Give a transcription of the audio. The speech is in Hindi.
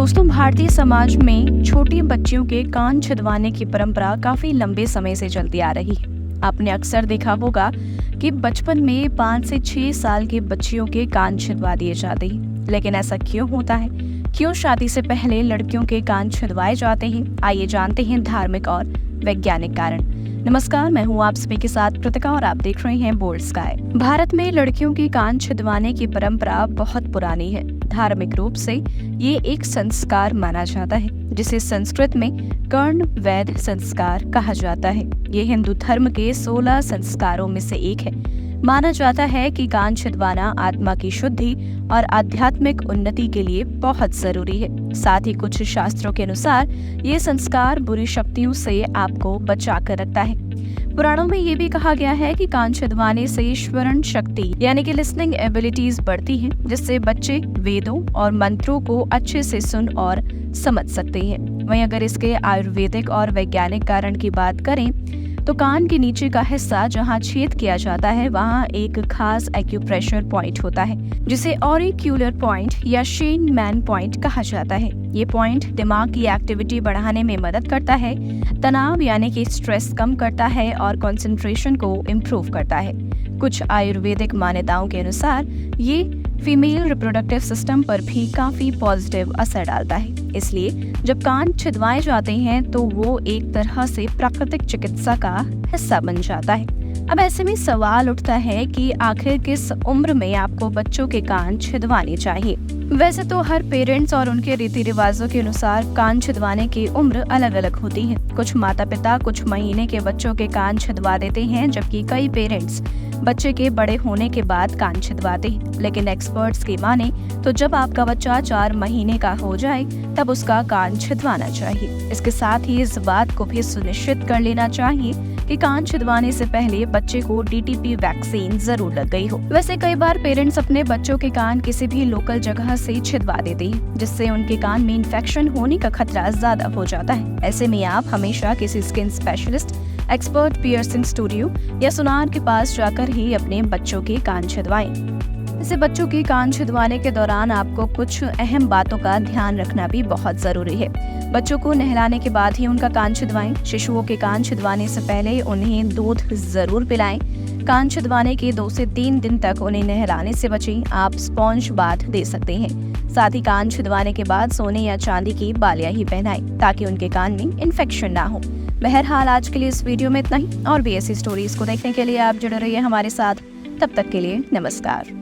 दोस्तों, भारतीय समाज में छोटी बच्चियों के कान छिदवाने की परंपरा काफी लंबे समय से चलती आ रही है। आपने अक्सर देखा होगा कि बचपन में 5 से 6 साल की बच्चियों के कान छिदवा दिए जाते हैं। लेकिन ऐसा क्यों होता है? क्यों शादी से पहले लड़कियों के कान छिदवाए जाते हैं? आइए जानते हैं धार्मिक और वैज्ञानिक कारण। नमस्कार, मैं हूँ आप सभी के साथ कृतिका और आप देख रहे हैं बोल्ड स्काई। भारत में लड़कियों के कान छिदवाने की परंपरा बहुत पुरानी है। धार्मिक रूप से ये एक संस्कार माना जाता है, जिसे संस्कृत में कर्ण वैध संस्कार कहा जाता है। ये हिंदू धर्म के 16 संस्कारों में से एक है। माना जाता है कि कान छिदवाना आत्मा की शुद्धि और आध्यात्मिक उन्नति के लिए बहुत जरूरी है। साथ ही कुछ शास्त्रों के अनुसार ये संस्कार बुरी शक्तियों से आपको बचा कर रखता है। पुराणों में ये भी कहा गया है कि कान छिदवाने से श्रवण शक्ति यानी कि लिसनिंग एबिलिटीज बढ़ती हैं, जिससे बच्चे वेदों और मंत्रों को अच्छे से सुन और समझ सकते हैं। वहीं अगर इसके आयुर्वेदिक और वैज्ञानिक कारण की बात करें तो कान के नीचे का हिस्सा जहां छेद किया जाता है वहां एक खास एक्यूप्रेशर पॉइंट होता है, जिसे ऑरिक्यूलर पॉइंट या शेनमैन पॉइंट कहा जाता है। ये पॉइंट दिमाग की एक्टिविटी बढ़ाने में मदद करता है, तनाव यानी कि स्ट्रेस कम करता है और कंसंट्रेशन को इम्प्रूव करता है। कुछ आयुर्वेदिक मान्यताओं के अनुसार ये फीमेल रिप्रोडक्टिव सिस्टम पर भी काफी पॉजिटिव असर डालता है। इसलिए जब कान छिदवाए जाते हैं तो वो एक तरह से प्राकृतिक चिकित्सा का हिस्सा बन जाता है। अब ऐसे में सवाल उठता है कि आखिर किस उम्र में आपको बच्चों के कान छिदवाने चाहिए। वैसे तो हर पेरेंट्स और उनके रीति रिवाजों के अनुसार कान छिदवाने की उम्र अलग अलग होती है। कुछ माता पिता कुछ महीने के बच्चों के कान छिदवा देते हैं, जबकि कई पेरेंट्स बच्चे के बड़े होने के बाद कान छिदवाते हैं। लेकिन एक्सपर्ट्स की माने तो जब आपका बच्चा 4 महीने का हो जाए तब उसका कान छिदवाना चाहिए। इसके साथ ही इस बात को भी सुनिश्चित कर लेना चाहिए कि कान छिदवाने से पहले बच्चे को DTP वैक्सीन जरूर लग गई हो। वैसे कई बार पेरेंट्स अपने बच्चों के कान किसी भी लोकल जगह से छिदवा देते हैं, जिससे उनके कान में इन्फेक्शन होने का खतरा ज्यादा हो जाता है। ऐसे में आप हमेशा किसी skin specialist, expert piercing studio या सुनार के पास जाकर ही अपने बच्चों के कान छिदवाएं। इसे बच्चों के कान छिदवाने के दौरान आपको कुछ अहम बातों का ध्यान रखना भी बहुत जरूरी है। बच्चों को नहलाने के बाद ही उनका कान छिदवाएं। शिशुओं के कान छिदवाने से पहले उन्हें दूध जरूर पिलाएं। कान छिदवाने के 2 से 3 दिन तक उन्हें नहलाने से बचें। आप स्पॉन्ज बाथ दे सकते हैं। साथ ही कान छिदवाने के बाद सोने या चांदी की बालियां ही पहनाएं, ताकि उनके कान में इन्फेक्शन ना हो। बहरहाल आज के लिए इस वीडियो में इतना ही। और भी ऐसी स्टोरीज को देखने के लिए आप जुड़े रहिए हमारे साथ। तब तक के लिए नमस्कार।